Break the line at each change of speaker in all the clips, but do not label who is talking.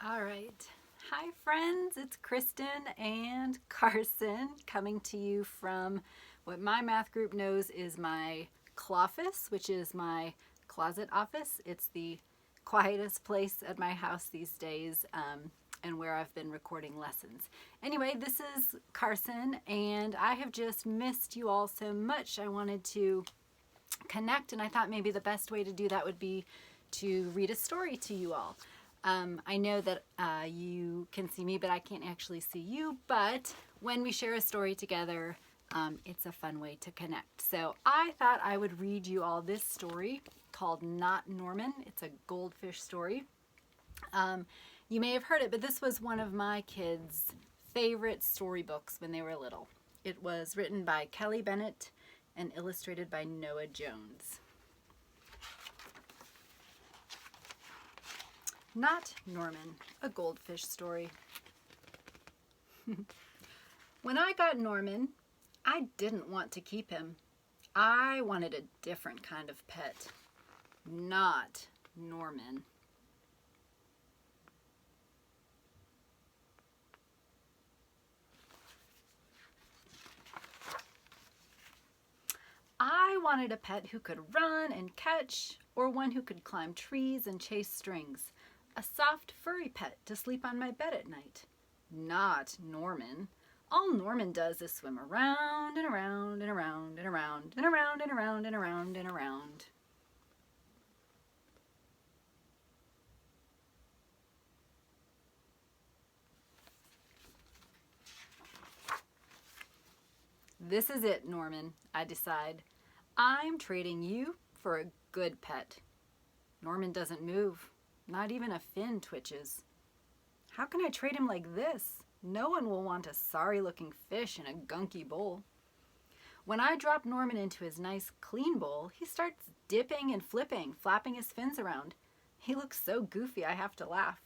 All right. Hi, friends. It's Kristen and Carson coming to you from what my math group knows is my cloffice, which is my closet office. It's the quietest place at my house these days, and where I've been recording lessons. Anyway, this is Carson, and I have just missed you all so much. I wanted to connect, and I thought maybe the best way to do that would be to read a story to you all. I know that you can see me, but I can't actually see you. But when we share a story together, it's a fun way to connect. So I thought I would read you all this story called Not Norman. It's a goldfish story. You may have heard it, but this was one of my kids' favorite storybooks when they were little. It was written by Kelly Bennett and illustrated by Noah Jones. Not Norman, a goldfish story. When I got Norman, I didn't want to keep him. I wanted a different kind of pet. Not Norman. I wanted a pet who could run and catch, or one who could climb trees and chase strings. A soft, furry pet to sleep on my bed at night. Not Norman. All Norman does is swim around and around and around and around and around and around and around and around. This is it, Norman, I decide. I'm trading you for a good pet. Norman doesn't move. Not even a fin twitches. How can I trade him like this? No one will want a sorry-looking fish in a gunky bowl. When I drop Norman into his nice, clean bowl, he starts dipping and flipping, flapping his fins around. He looks so goofy I have to laugh.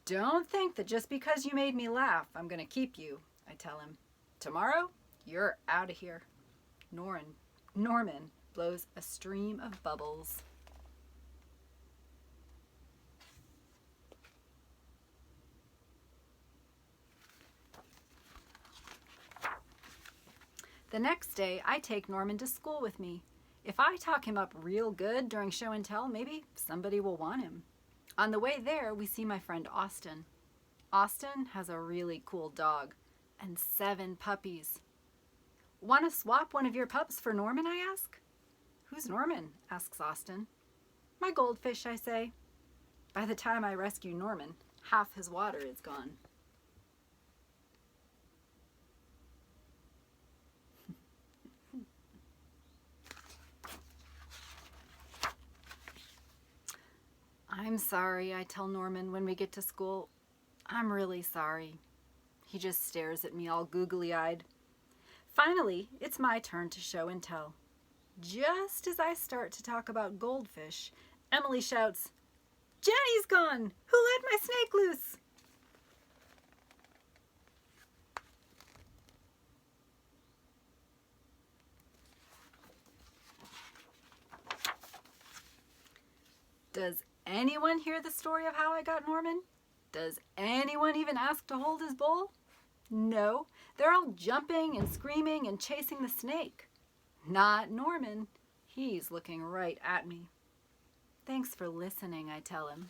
Don't think that just because you made me laugh, I'm going to keep you, I tell him. Tomorrow, you're out of here. Norman blows a stream of bubbles. The next day, I take Norman to school with me. If I talk him up real good during show and tell, maybe somebody will want him. On the way there, we see my friend Austin. Austin has a really cool dog and 7 puppies. Want to swap one of your pups for Norman, I ask? Who's Norman? Asks Austin. My goldfish, I say. By the time I rescue Norman, half his water is gone. I'm sorry, I tell Norman when we get to school. I'm really sorry. He just stares at me all googly-eyed. Finally, it's my turn to show and tell. Just as I start to talk about goldfish, Emily shouts, "Jenny's gone! Who let my snake loose?" Does anyone hear the story of how I got Norman? Does anyone even ask to hold his bowl? No, they're all jumping and screaming and chasing the snake. Not Norman. He's looking right at me. Thanks for listening, I tell him.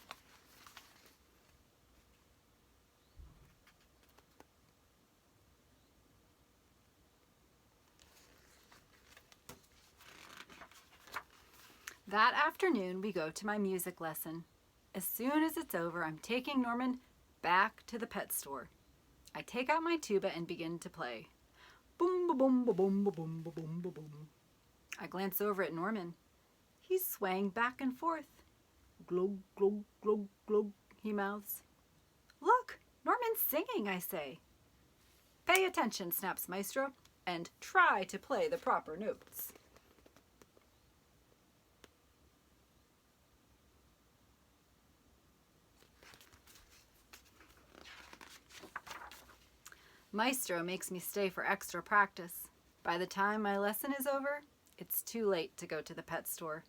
That afternoon, we go to my music lesson. As soon as it's over, I'm taking Norman back to the pet store. I take out my tuba and begin to play. Boom, ba boom, ba boom, ba boom, ba boom, ba boom. I glance over at Norman. He's swaying back and forth. Glug, glug, glug, glug, he mouths. Look, Norman's singing, I say. Pay attention, snaps Maestro, and try to play the proper notes. Maestro makes me stay for extra practice. By the time my lesson is over, it's too late to go to the pet store.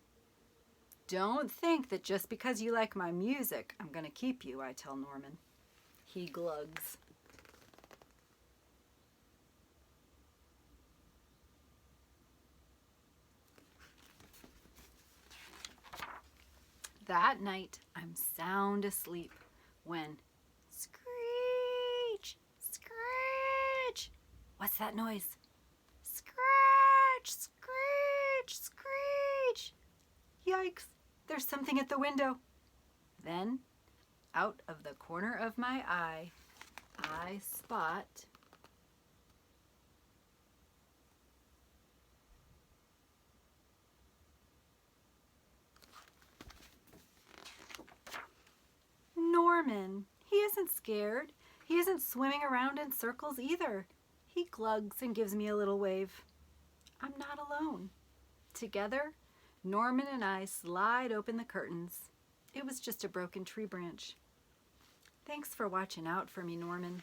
Don't think that just because you like my music, I'm going to keep you, I tell Norman. He glugs. That night, I'm sound asleep when screech, screech. What's that noise? Screech, screech, screech. Yikes, there's something at the window. Then, out of the corner of my eye, I spot Norman. He isn't scared. He isn't swimming around in circles either. He glugs and gives me a little wave. I'm not alone. Together, Norman and I slide open the curtains. It was just a broken tree branch. Thanks for watching out for me, Norman.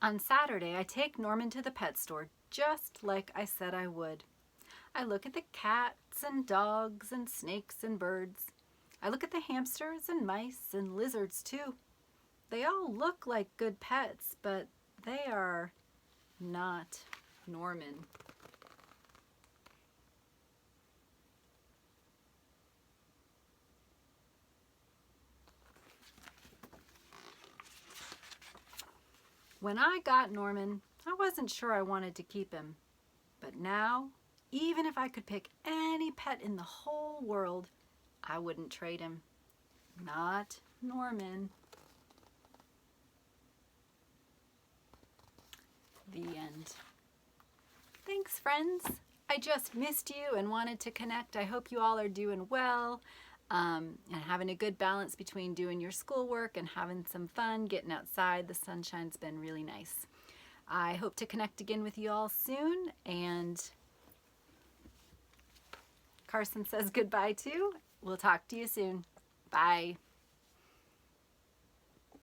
On Saturday, I take Norman to the pet store just like I said I would. I look at the cats and dogs and snakes and birds. I look at the hamsters and mice and lizards too. They all look like good pets, but they are not Norman. When I got Norman, I wasn't sure I wanted to keep him. But now, even if I could pick any pet in the whole world, I wouldn't trade him. Not Norman. The end. Thanks, friends. I just missed you and wanted to connect. I hope you all are doing well and having a good balance between doing your schoolwork and having some fun, getting outside. The sunshine's been really nice. I hope to connect again with you all soon, and Carson says goodbye too. We'll talk to you soon. Bye.